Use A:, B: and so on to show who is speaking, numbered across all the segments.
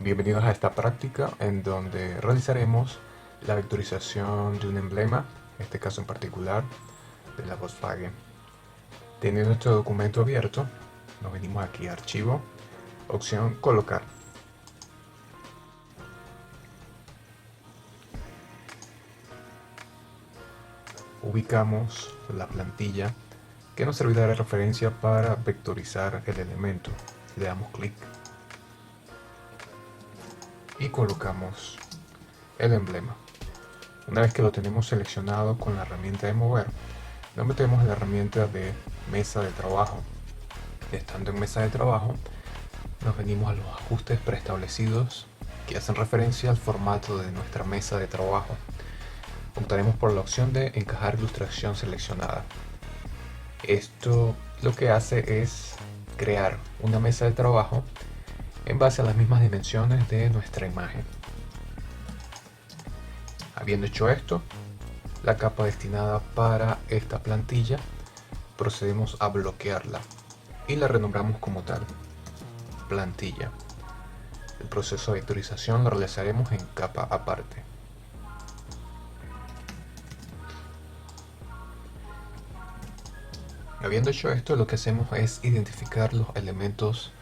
A: Bienvenidos a esta práctica en donde realizaremos la vectorización de un emblema, en este caso en particular de la Volkswagen. Teniendo nuestro documento abierto, nos venimos aquí a Archivo, opción Colocar. Ubicamos la plantilla que nos servirá de referencia para vectorizar el elemento. Le damos clic y colocamos el emblema. Una vez que lo tenemos seleccionado con la herramienta de mover, nos metemos en la herramienta de mesa de trabajo. Estando en mesa de trabajo, nos venimos a los ajustes preestablecidos que hacen referencia al formato de nuestra mesa de trabajo. Optaremos por la opción de encajar ilustración seleccionada. Esto lo que hace es crear una mesa de trabajo en base a las mismas dimensiones de nuestra imagen. Habiendo hecho esto, la capa destinada para esta plantilla procedemos a bloquearla y la renombramos como tal, plantilla. El proceso de vectorización lo realizaremos en capa aparte. Habiendo hecho esto, lo que hacemos es identificar los elementos.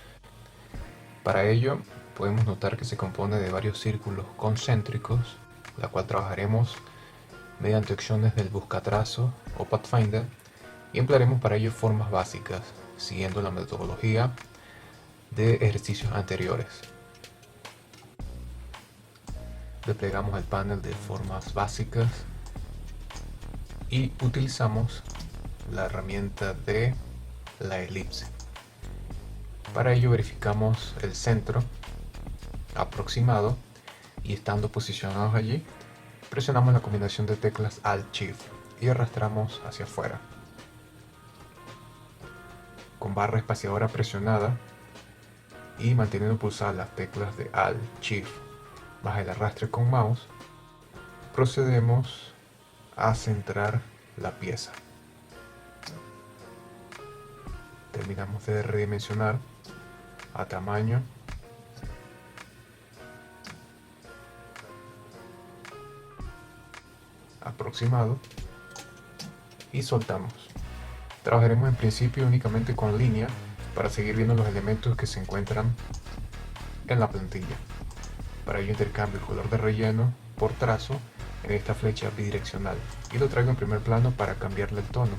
A: Para ello, podemos notar que se compone de varios círculos concéntricos, la cual trabajaremos mediante opciones del buscatrazo o Pathfinder, y emplearemos para ello formas básicas, siguiendo la metodología de ejercicios anteriores. Desplegamos el panel de formas básicas y utilizamos la herramienta de la elipse. Para ello verificamos el centro aproximado y estando posicionados allí, presionamos la combinación de teclas Alt-Shift y arrastramos hacia afuera. Con barra espaciadora presionada y manteniendo pulsadas las teclas de Alt-Shift más el arrastre con mouse, procedemos a centrar la pieza. Terminamos de redimensionar a tamaño aproximado y soltamos. Trabajaremos en principio únicamente con línea para seguir viendo los elementos que se encuentran en la plantilla. Para ello intercambio el color de relleno por trazo en esta flecha bidireccional y lo traigo en primer plano para cambiarle el tono.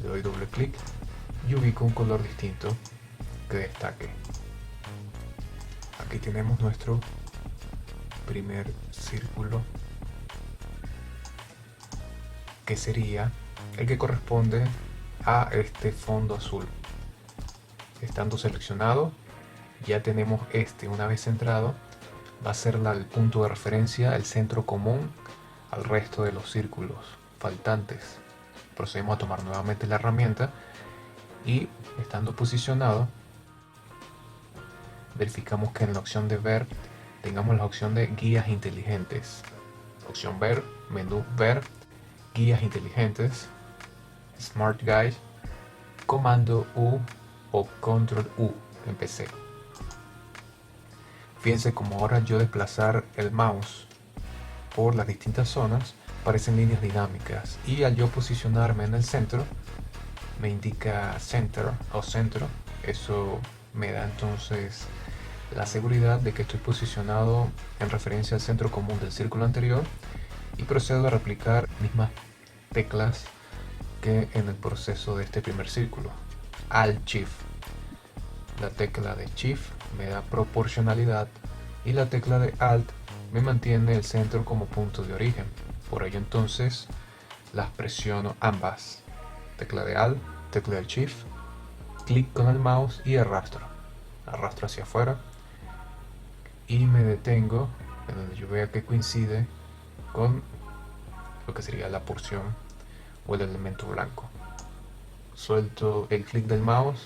A: Le doy doble clic y ubico un color distinto que destaque. Aquí tenemos nuestro primer círculo, que sería el que corresponde a este fondo azul. Estando seleccionado, ya tenemos este. Una vez centrado, va a ser el punto de referencia, el centro común al resto de los círculos faltantes. Procedemos a tomar nuevamente la herramienta y, estando posicionado, verificamos que en la opción de ver tengamos la opción de guías inteligentes. Opción ver, menú ver, guías inteligentes, Smart Guide, comando U o control U en PC. Fíjense como ahora yo desplazar el mouse por las distintas zonas aparecen líneas dinámicas y al yo posicionarme en el centro me indica center o centro. Eso me da entonces la seguridad de que estoy posicionado en referencia al centro común del círculo anterior y procedo a replicar mismas teclas que en el proceso de este primer círculo. Alt-Shift. La tecla de Shift me da proporcionalidad y la tecla de Alt me mantiene el centro como punto de origen. Por ello entonces las presiono ambas. Tecla de Alt, tecla de Shift, clic con el mouse y arrastro. Arrastro hacia afuera y me detengo en donde yo vea que coincide con lo que sería la porción o el elemento blanco. Suelto el clic del mouse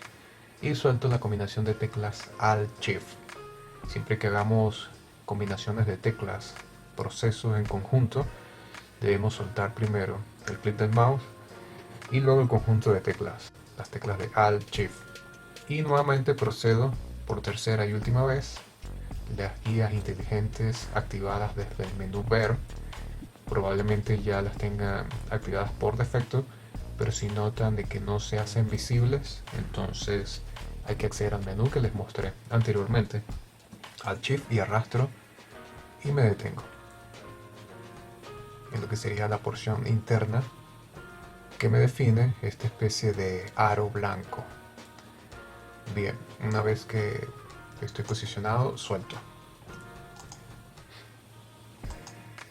A: y suelto la combinación de teclas Alt-Shift. Siempre que hagamos combinaciones de teclas, procesos en conjunto, debemos soltar primero el clic del mouse y luego el conjunto de teclas, las teclas de Alt-Shift. Y nuevamente procedo por tercera y última vez las guías inteligentes activadas desde el menú Ver. Probablemente ya las tengan activadas por defecto, pero si notan de que no se hacen visibles, entonces hay que acceder al menú que les mostré anteriormente, al Shift y arrastro y me detengo en lo que sería la porción interna que me define esta especie de aro blanco. Bien, una vez que estoy posicionado, suelto.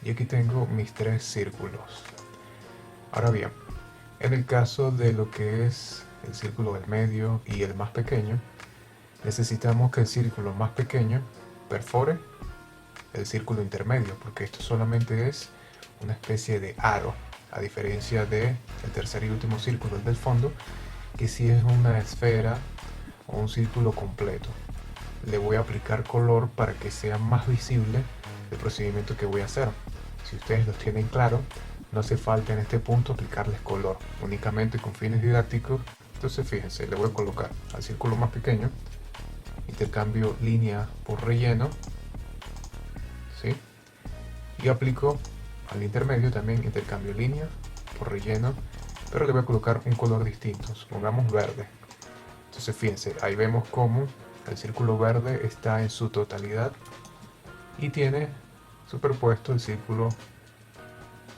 A: Y aquí tengo mis 3 círculos. Ahora bien, en el caso de lo que es el círculo del medio y el más pequeño, necesitamos que el círculo más pequeño perfore el círculo intermedio, porque esto solamente es una especie de aro, a diferencia del tercer y último círculo, el del fondo, que sí es una esfera o un círculo completo. Le voy a aplicar color para que sea más visible el procedimiento que voy a hacer. Si ustedes lo tienen claro, no hace falta en este punto aplicarles color, únicamente con fines didácticos. Entonces fíjense, le voy a colocar al círculo más pequeño, intercambio línea por relleno, ¿sí? Y aplico al intermedio también intercambio línea por relleno, pero le voy a colocar un color distinto, pongamos verde. Entonces fíjense, ahí vemos cómo el círculo verde está en su totalidad y tiene superpuesto el círculo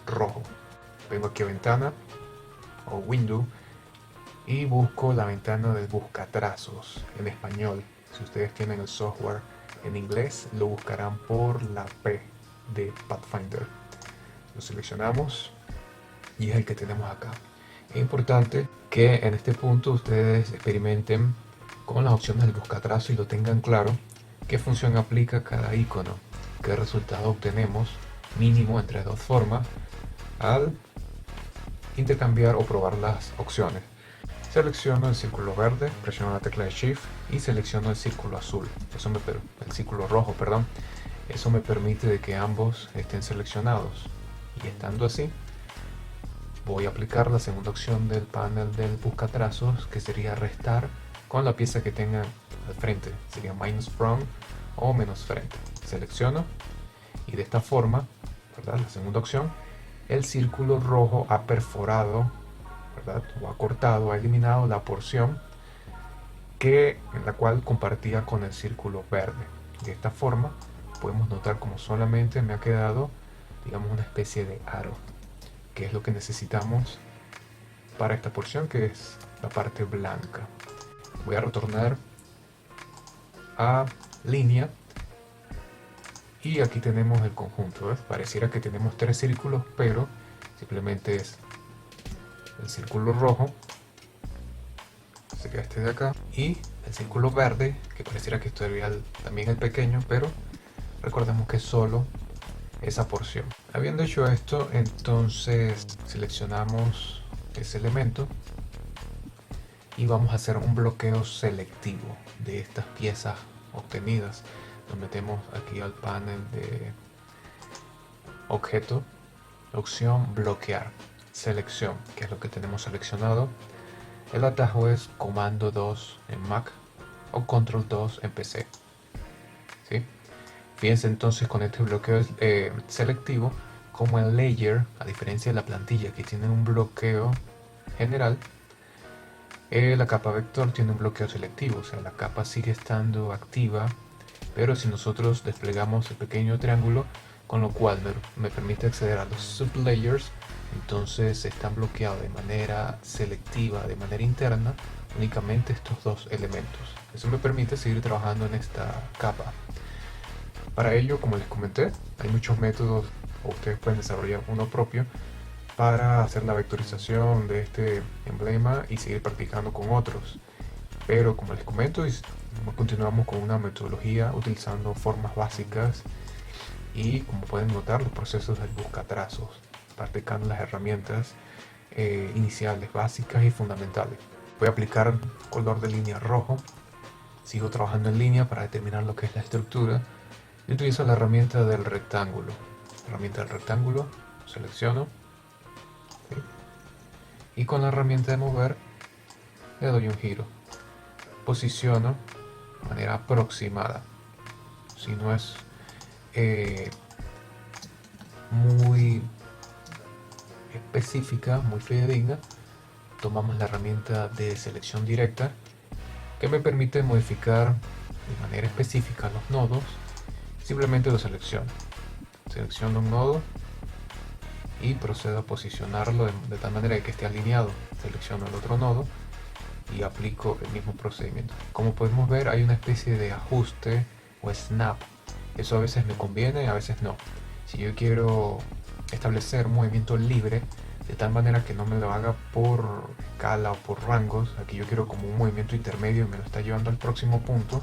A: rojo. Vengo aquí a ventana o window y busco la ventana del buscatrazos en español. Si ustedes tienen el software en inglés, lo buscarán por la P de Pathfinder. Lo seleccionamos y es el que tenemos acá. Es importante que en este punto ustedes experimenten con las opciones del buscatrazo y lo tengan claro qué función aplica cada icono, qué resultado obtenemos mínimo entre dos formas al intercambiar o probar las opciones. Selecciono el círculo verde, presiono la tecla de Shift y selecciono el círculo azul, el círculo rojo, perdón. Eso me permite de que ambos estén seleccionados y estando así voy a aplicar la segunda opción del panel del buscatrazos, que sería restar con la pieza que tenga al frente, sería minus from o menos frente. Selecciono y de esta forma, ¿verdad? La segunda opción, el círculo rojo ha perforado, ¿verdad? O ha cortado, ha eliminado la porción en la cual compartía con el círculo verde. De esta forma podemos notar como solamente me ha quedado, digamos, una especie de aro, que es lo que necesitamos para esta porción, que es la parte blanca. Voy a retornar a línea y aquí tenemos el conjunto, ¿ves? Pareciera que tenemos 3 círculos, pero simplemente es el círculo rojo, sería este de acá, y el círculo verde, que pareciera que sería también el pequeño, pero recordemos que es solo esa porción. Habiendo hecho esto, entonces seleccionamos ese elemento y vamos a hacer un bloqueo selectivo de estas piezas obtenidas. Nos metemos aquí al panel de objeto, opción bloquear, selección, que es lo que tenemos seleccionado. El atajo es comando 2 en Mac o control 2 en PC, ¿sí? Fíjense entonces con este bloqueo selectivo como el layer, a diferencia de la plantilla que tiene un bloqueo general, la capa vector tiene un bloqueo selectivo, o sea, la capa sigue estando activa, pero si nosotros desplegamos el pequeño triángulo, con lo cual me permite acceder a los sublayers, entonces están bloqueados de manera selectiva, de manera interna, únicamente estos dos elementos. Eso me permite seguir trabajando en esta capa. Para ello, como les comenté, hay muchos métodos, o ustedes pueden desarrollar uno propio para hacer la vectorización de este emblema y seguir practicando con otros. Pero como les comento, continuamos con una metodología utilizando formas básicas y, como pueden notar, los procesos del buscatrazos, practicando las herramientas iniciales, básicas y fundamentales. Voy a aplicar color de línea rojo, sigo trabajando en línea para determinar lo que es la estructura y utilizo la herramienta del rectángulo. Selecciono, ¿sí? Y con la herramienta de mover le doy un giro, posiciono de manera aproximada, si no es muy específica, muy fidedigna, tomamos la herramienta de selección directa, que me permite modificar de manera específica los nodos. Simplemente lo selecciono un nodo y procedo a posicionarlo de tal manera que esté alineado. Selecciono el otro nodo y aplico el mismo procedimiento. Como podemos ver, hay una especie de ajuste o snap. Eso a veces me conviene, a veces no. Si yo quiero establecer un movimiento libre de tal manera que no me lo haga por escala o por rangos, aquí yo quiero como un movimiento intermedio y me lo está llevando al próximo punto,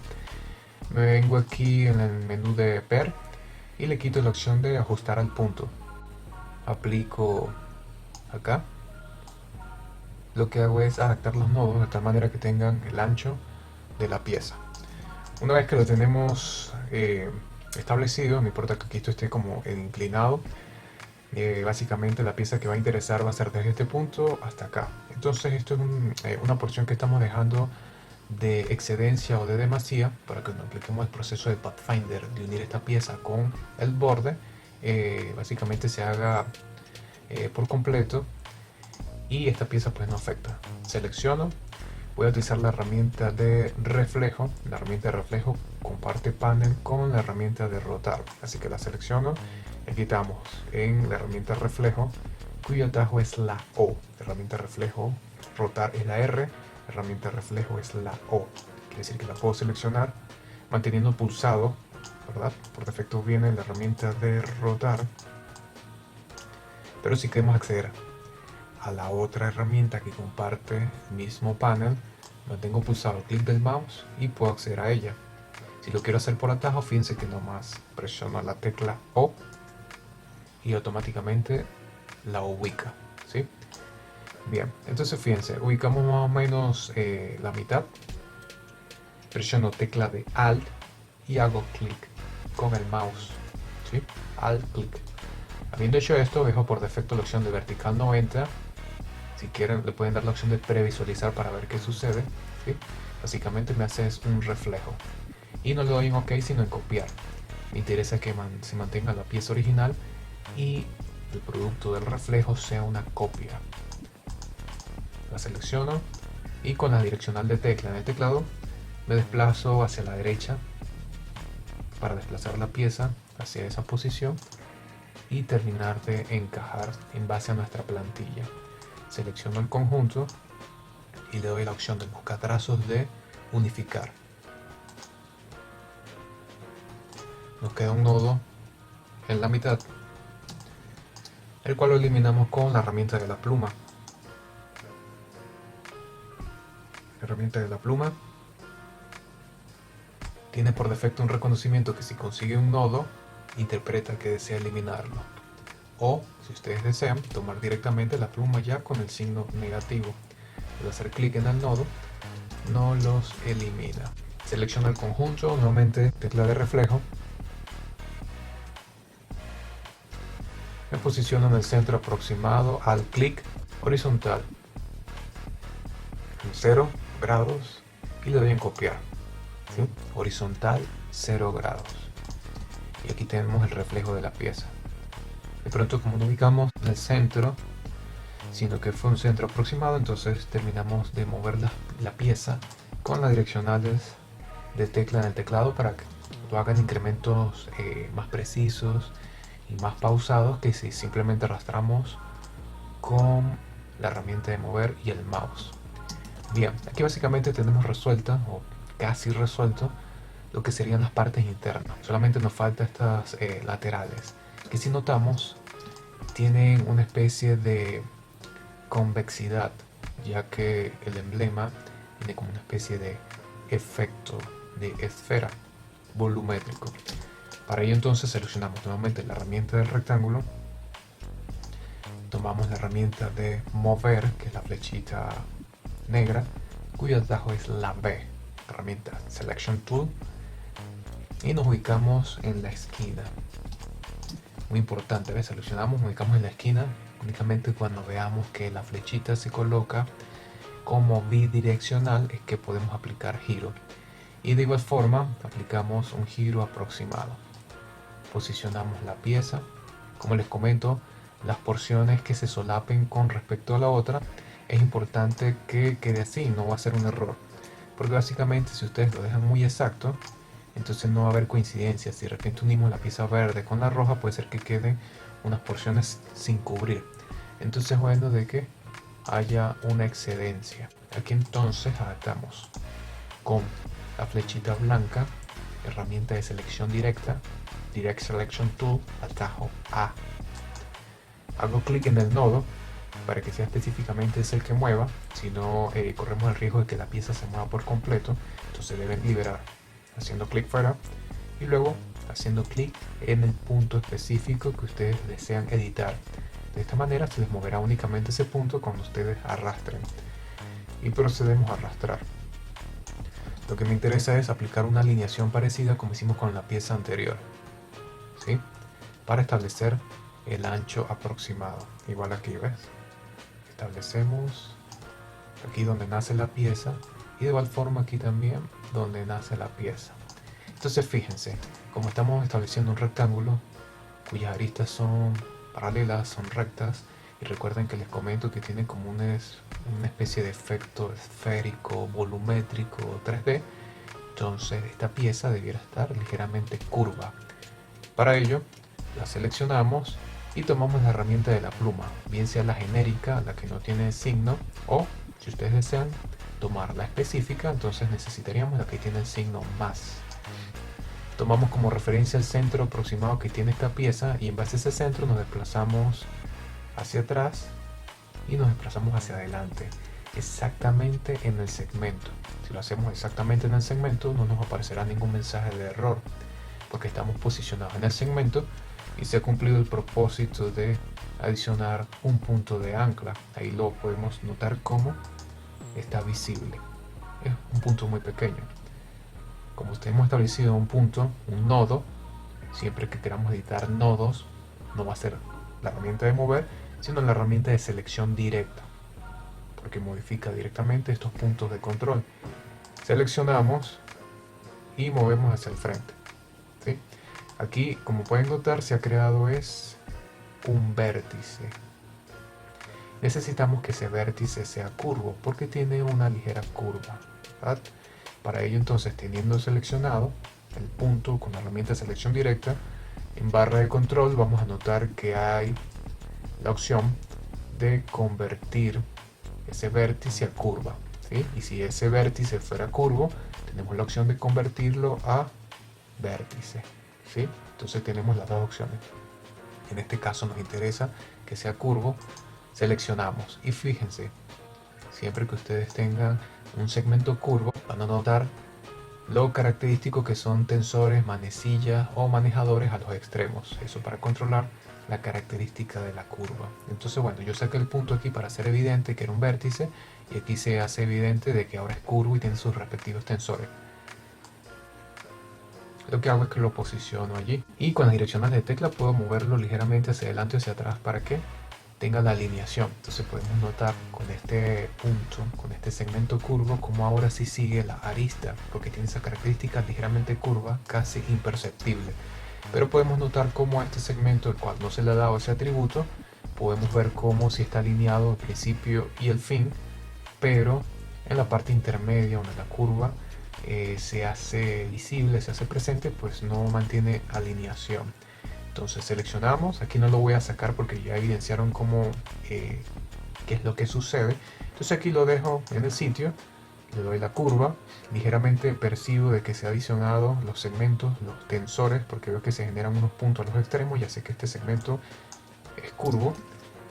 A: me vengo aquí en el menú de Per y le quito la opción de ajustar al punto. Aplico acá. Lo que hago es adaptar los nodos de tal manera que tengan el ancho de la pieza. Una vez que lo tenemos establecido, no importa que aquí esto esté como inclinado, básicamente la pieza que va a interesar va a ser desde este punto hasta acá. Entonces esto es una porción que estamos dejando de excedencia o de demasía para que no apliquemos el proceso de Pathfinder de unir esta pieza con el borde. Básicamente se haga por completo y esta pieza pues no afecta. Selecciono, voy a utilizar la herramienta de reflejo. La herramienta de reflejo comparte panel con la herramienta de rotar, así que la selecciono. Aquí estamos en la herramienta reflejo, cuyo atajo es la O. La herramienta reflejo, rotar es la R, la herramienta reflejo es la O. Quiere decir que la puedo seleccionar manteniendo pulsado, ¿verdad? Por defecto viene la herramienta de rotar, pero si queremos acceder a la otra herramienta que comparte el mismo panel, mantengo pulsado el clic del mouse y puedo acceder a ella. Si lo quiero hacer por atajo, fíjense que nomás presiono la tecla O y automáticamente la ubica, ¿sí? Bien, entonces fíjense, ubicamos más o menos la mitad. Presiono tecla de Alt y hago clic con el mouse, ¿sí? Alt, clic. Habiendo hecho esto, dejo por defecto la opción de vertical 90. Si quieren, le pueden dar la opción de previsualizar para ver qué sucede, ¿sí? Básicamente me hace un reflejo. Y no le doy en OK, sino en copiar. Me interesa que se mantenga la pieza original y el producto del reflejo sea una copia. La selecciono y con la direccional de tecla en el teclado me desplazo hacia la derecha para desplazar la pieza hacia esa posición y terminar de encajar en base a nuestra plantilla. Selecciono el conjunto y le doy la opción de buscatrazos de unificar. Nos queda un nodo en la mitad, el cual lo eliminamos con la herramienta de la pluma. La herramienta de la pluma tiene por defecto un reconocimiento que si consigue un nodo, interpreta que desea eliminarlo. O, si ustedes desean, tomar directamente la pluma ya con el signo negativo. Al hacer clic en el nodo, no los elimina. Selecciono el conjunto, nuevamente tecla de reflejo. Me posiciono en el centro aproximado al clic horizontal en 0 grados y le doy en copiar, ¿sí? Horizontal 0 grados. Y aquí tenemos el reflejo de la pieza. De pronto, como no ubicamos en el centro, sino que fue un centro aproximado, entonces terminamos de mover la pieza con las direccionales de tecla en el teclado para que lo hagan incrementos más precisos y más pausados que si simplemente arrastramos con la herramienta de mover y el mouse. Bien, aquí básicamente tenemos resuelta o casi resuelto lo que serían las partes internas. Solamente nos falta estas laterales, que si notamos tienen una especie de convexidad, ya que el emblema tiene como una especie de efecto de esfera volumétrico. Para ello entonces seleccionamos nuevamente la herramienta del rectángulo, tomamos la herramienta de mover, que es la flechita negra, cuyo atajo es la B, herramienta Selection Tool, y nos ubicamos en la esquina. Muy importante, ¿ves? Seleccionamos, nos ubicamos en la esquina únicamente cuando veamos que la flechita se coloca como bidireccional, es que podemos aplicar giro. Y de igual forma aplicamos un giro aproximado. Posicionamos la pieza. Como les comento, las porciones que se solapen con respecto a la otra, es importante que quede así, no va a ser un error. Porque básicamente si ustedes lo dejan muy exacto, entonces no va a haber coincidencias. Si de repente unimos la pieza verde con la roja, puede ser que queden unas porciones sin cubrir. Entonces es bueno de que haya una excedencia. Aquí entonces adaptamos con la flechita blanca, herramienta de selección directa, Direct Selection Tool, atajo A. Hago clic en el nodo para que sea específicamente ese el que mueva, si no corremos el riesgo de que la pieza se mueva por completo, entonces deben liberar. Haciendo clic fuera y luego haciendo clic en el punto específico que ustedes desean editar. De esta manera se les moverá únicamente ese punto cuando ustedes arrastren. Y procedemos a arrastrar. Lo que me interesa es aplicar una alineación parecida como hicimos con la pieza anterior, ¿sí? Para establecer el ancho aproximado. Igual aquí, ¿ves? Establecemos aquí donde nace la pieza y de igual forma aquí también donde nace la pieza. Entonces fíjense, como estamos estableciendo un rectángulo cuyas aristas son paralelas, son rectas, y recuerden que les comento que tiene como una especie de efecto esférico, volumétrico, 3D, entonces esta pieza debiera estar ligeramente curva. Para ello la seleccionamos y tomamos la herramienta de la pluma, bien sea la genérica, la que no tiene signo, o si ustedes desean tomar la específica, entonces necesitaríamos la que tiene el signo más. Tomamos como referencia el centro aproximado que tiene esta pieza y en base a ese centro nos desplazamos hacia atrás y nos desplazamos hacia adelante, exactamente en el segmento. Si lo hacemos exactamente en el segmento no nos aparecerá ningún mensaje de error, porque estamos posicionados en el segmento y se ha cumplido el propósito de adicionar un punto de ancla. Ahí lo podemos notar como está visible. Es un punto muy pequeño. Como hemos establecido un punto, un nodo, siempre que queramos editar nodos, no va a ser la herramienta de mover, sino la herramienta de selección directa, porque modifica directamente estos puntos de control. Seleccionamos y movemos hacia el frente, ¿sí? Aquí, como pueden notar, se ha creado un vértice. Necesitamos que ese vértice sea curvo porque tiene una ligera curva, ¿verdad? Para ello entonces, teniendo seleccionado el punto con la herramienta de selección directa, en barra de control vamos a notar que hay la opción de convertir ese vértice a curva, ¿sí? Y si ese vértice fuera curvo, tenemos la opción de convertirlo a vértice, ¿sí? Entonces tenemos las dos opciones. En este caso nos interesa que sea curvo, seleccionamos y fíjense, siempre que ustedes tengan un segmento curvo van a notar lo característico que son tensores, manecillas o manejadores a los extremos, eso para controlar la característica de la curva. Entonces bueno, yo saqué el punto aquí para hacer evidente que era un vértice y aquí se hace evidente de que ahora es curvo y tiene sus respectivos tensores. Lo que hago es que lo posiciono allí y con las direccionales de tecla puedo moverlo ligeramente hacia adelante o hacia atrás para que tenga la alineación. Entonces podemos notar con este punto, con este segmento curvo, como ahora sí sigue la arista, porque tiene esa característica ligeramente curva, casi imperceptible. Pero podemos notar cómo a este segmento, el cual no se le ha dado ese atributo, podemos ver cómo si está alineado el principio y el fin, pero en la parte intermedia donde la curva se hace visible, se hace presente, pues no mantiene alineación. Entonces seleccionamos, aquí no lo voy a sacar porque ya evidenciaron cómo, qué es lo que sucede. Entonces aquí lo dejo en el sitio, le doy la curva, ligeramente percibo de que se ha adicionado los segmentos, los tensores, porque veo que se generan unos puntos a los extremos, ya sé que este segmento es curvo,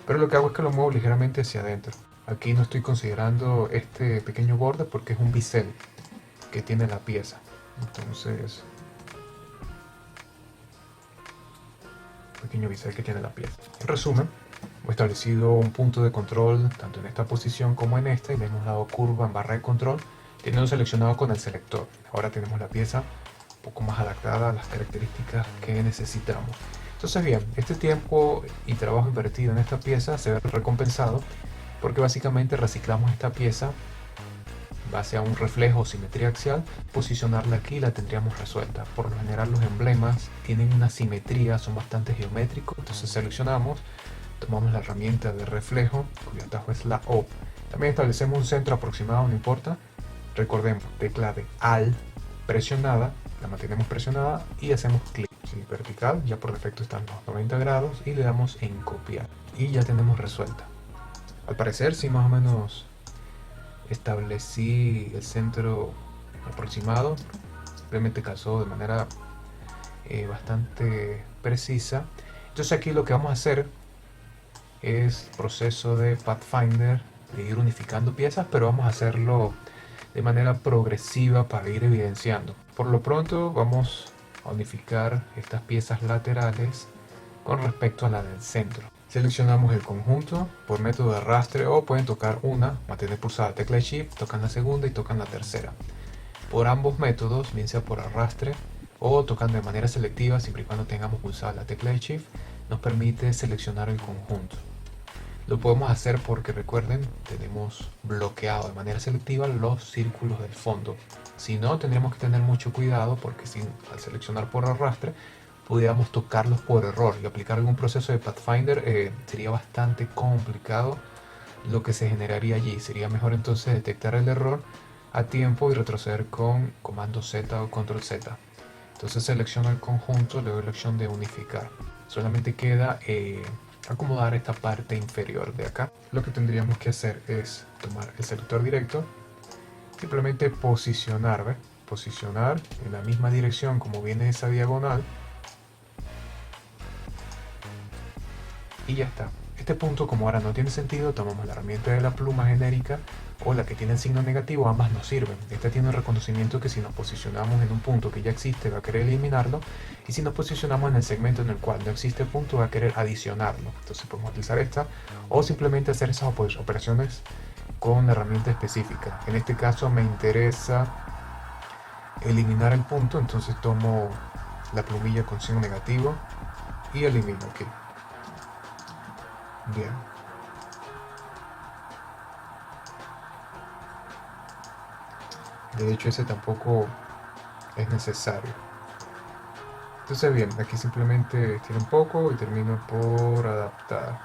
A: pero lo que hago es que lo muevo ligeramente hacia adentro. Aquí no estoy considerando este pequeño borde porque es un bisel que tiene la pieza. Entonces, pequeño bisel que tiene la pieza. En resumen, hemos establecido un punto de control tanto en esta posición como en esta y le hemos dado curva en barra de control, teniendo seleccionado con el selector. Ahora tenemos la pieza un poco más adaptada a las características que necesitamos. Entonces bien, este tiempo y trabajo invertido en esta pieza se ve recompensado porque básicamente reciclamos esta pieza base a un reflejo o simetría axial, posicionarla aquí la tendríamos resuelta. Por lo general los emblemas tienen una simetría, son bastante geométricos, entonces seleccionamos, tomamos la herramienta de reflejo, cuyo atajo es la O. También establecemos un centro aproximado, no importa. Recordemos, tecla de Alt presionada, la mantenemos presionada y hacemos clic. Sí, vertical, ya por defecto están los 90 grados y le damos en copiar. Y ya tenemos resuelta. Al parecer, sí, más o menos establecí el centro aproximado. Realmente calzó de manera bastante precisa. Entonces aquí lo que vamos a hacer es proceso de Pathfinder, de ir unificando piezas, pero vamos a hacerlo de manera progresiva para ir evidenciando. Por lo pronto vamos a unificar estas piezas laterales con respecto a la del centro. Seleccionamos el conjunto por método de arrastre o pueden tocar una, mantener pulsada la tecla de Shift, tocan la segunda y tocan la tercera. Por ambos métodos, bien sea por arrastre o tocando de manera selectiva, siempre y cuando tengamos pulsada la tecla de Shift, nos permite seleccionar el conjunto. Lo podemos hacer porque recuerden, tenemos bloqueado de manera selectiva los círculos del fondo. Si no, tendríamos que tener mucho cuidado porque al seleccionar por arrastre, pudiéramos tocarlos por error y aplicar algún proceso de Pathfinder sería bastante complicado lo que se generaría allí. Sería mejor entonces detectar el error a tiempo y retroceder con comando Z o control Z. Entonces selecciono el conjunto, le doy la opción de unificar. Solamente queda acomodar esta parte inferior de acá. Lo que tendríamos que hacer es tomar el selector directo, simplemente posicionar, ¿ves? Posicionar en la misma dirección como viene esa diagonal y ya está. Este punto, como ahora no tiene sentido, tomamos la herramienta de la pluma genérica o la que tiene el signo negativo, ambas nos sirven. Esta tiene un reconocimiento que si nos posicionamos en un punto que ya existe va a querer eliminarlo, y si nos posicionamos en el segmento en el cual no existe punto va a querer adicionarlo. Entonces podemos utilizar esta o simplemente hacer esas operaciones con la herramienta específica. En este caso me interesa eliminar el punto, entonces tomo la plumilla con signo negativo y elimino aquí. Bien. De hecho, ese tampoco es necesario. Entonces bien, aquí simplemente estiro un poco y termino por adaptar.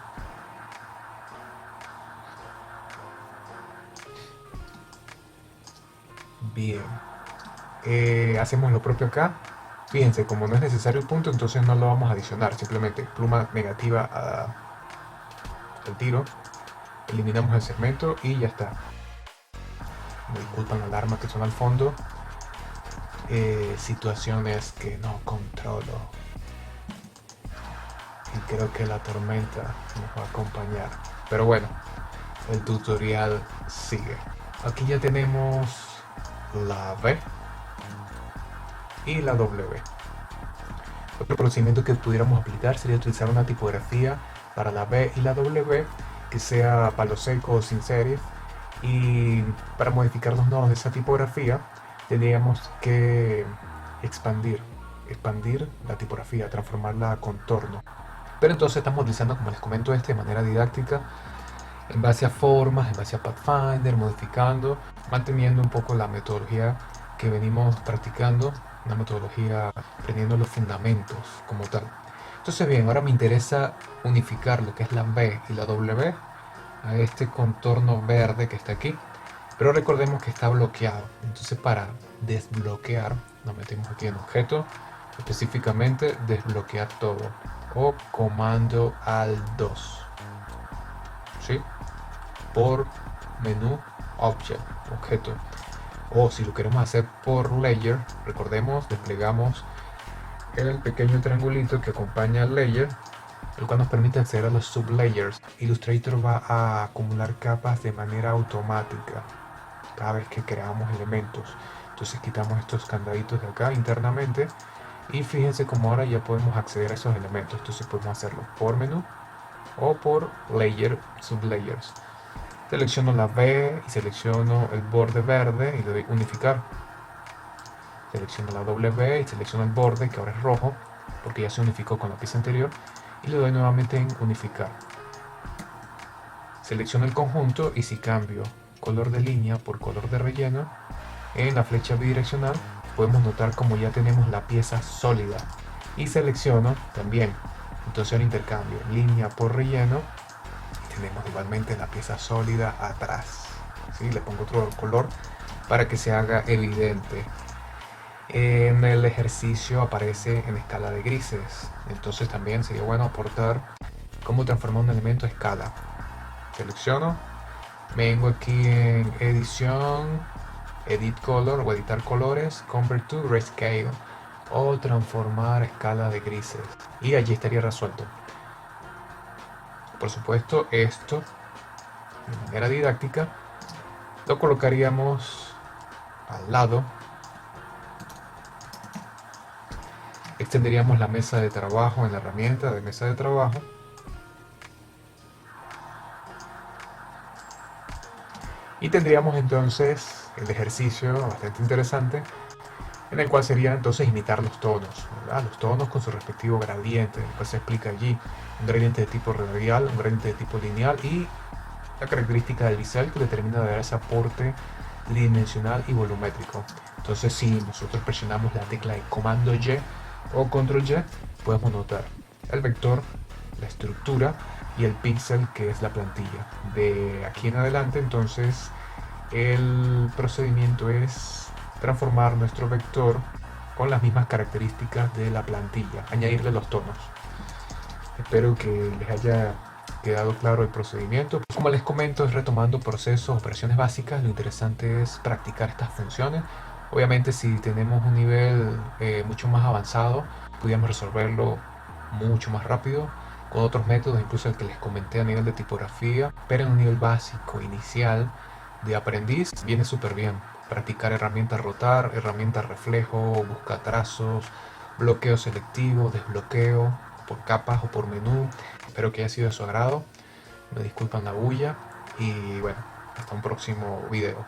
A: Bien. Hacemos lo propio acá. Fíjense, como no es necesario el punto, entonces no lo vamos a adicionar. Simplemente pluma negativa al tiro. Eliminamos el segmento y ya está. Me disculpan la alarma que suena al fondo. Situaciones que no controlo. Y creo que la tormenta nos va a acompañar. Pero bueno, el tutorial sigue. Aquí ya tenemos la B y la W. Otro procedimiento que pudiéramos aplicar sería utilizar una tipografía para la B y la W que sea palo seco o sin serif, y para modificar los nodos de esa tipografía tendríamos que expandir la tipografía, transformarla a contorno. Pero entonces estamos utilizando, como les comento, de manera didáctica, en base a formas, en base a Pathfinder, modificando, manteniendo un poco la metodología que venimos practicando, una metodología aprendiendo los fundamentos como tal. Entonces bien, ahora me interesa unificar lo que es la B y la W a este contorno verde que está aquí, pero recordemos que está bloqueado. Entonces para desbloquear nos metemos aquí en objeto, específicamente desbloquear todo o comando Alt+2, ¿sí? Por menú Object, objeto, o si lo queremos hacer por layer, recordemos, desplegamos el pequeño triangulito que acompaña al layer, el cual nos permite acceder a los sublayers. Illustrator va a acumular capas de manera automática cada vez que creamos elementos. Entonces quitamos estos candaditos de acá internamente y fíjense como ahora ya podemos acceder a esos elementos. Entonces podemos hacerlo por menú o por layer, sublayers. Selecciono la B y selecciono el borde verde y le doy unificar. Selecciono la W y selecciono el borde que ahora es rojo porque ya se unificó con la pieza anterior y le doy nuevamente en unificar. Selecciono el conjunto y si cambio color de línea por color de relleno, en la flecha bidireccional podemos notar como ya tenemos la pieza sólida. Y selecciono también, entonces el intercambio línea por relleno, y tenemos igualmente la pieza sólida atrás. ¿Sí? Le pongo otro color para que se haga evidente. En el ejercicio aparece en escala de grises, entonces también sería bueno aportar cómo transformar un elemento a escala. Selecciono, vengo aquí en edición, edit color o editar colores, convert to grayscale o transformar a escala de grises, y allí estaría resuelto. Por supuesto, esto de manera didáctica lo colocaríamos al lado. Extenderíamos la mesa de trabajo en la herramienta de mesa de trabajo. Y tendríamos entonces el ejercicio bastante interesante, en el cual sería entonces imitar los tonos, ¿verdad? Los tonos con su respectivo gradiente, el cual se explica allí un gradiente de tipo radial, un gradiente de tipo lineal y la característica del bisel que determina dar ese aporte tridimensional y volumétrico. Entonces, si nosotros presionamos la tecla de comando Y o control Y, podemos notar el vector, la estructura y el píxel, que es la plantilla. De aquí en adelante, entonces, el procedimiento es transformar nuestro vector con las mismas características de la plantilla, añadirle los tonos. Espero que les haya quedado claro el procedimiento. Como les comento, es retomando procesos, operaciones básicas. Lo interesante es practicar estas funciones. Obviamente, si tenemos un nivel mucho más avanzado, podríamos resolverlo mucho más rápido con otros métodos, incluso el que les comenté a nivel de tipografía, pero en un nivel básico, inicial, de aprendiz, viene súper bien. Practicar herramientas rotar, herramientas reflejo, busca trazos, bloqueo selectivo, desbloqueo, por capas o por menú. Espero que haya sido de su agrado. Me disculpan la bulla y bueno, hasta un próximo video.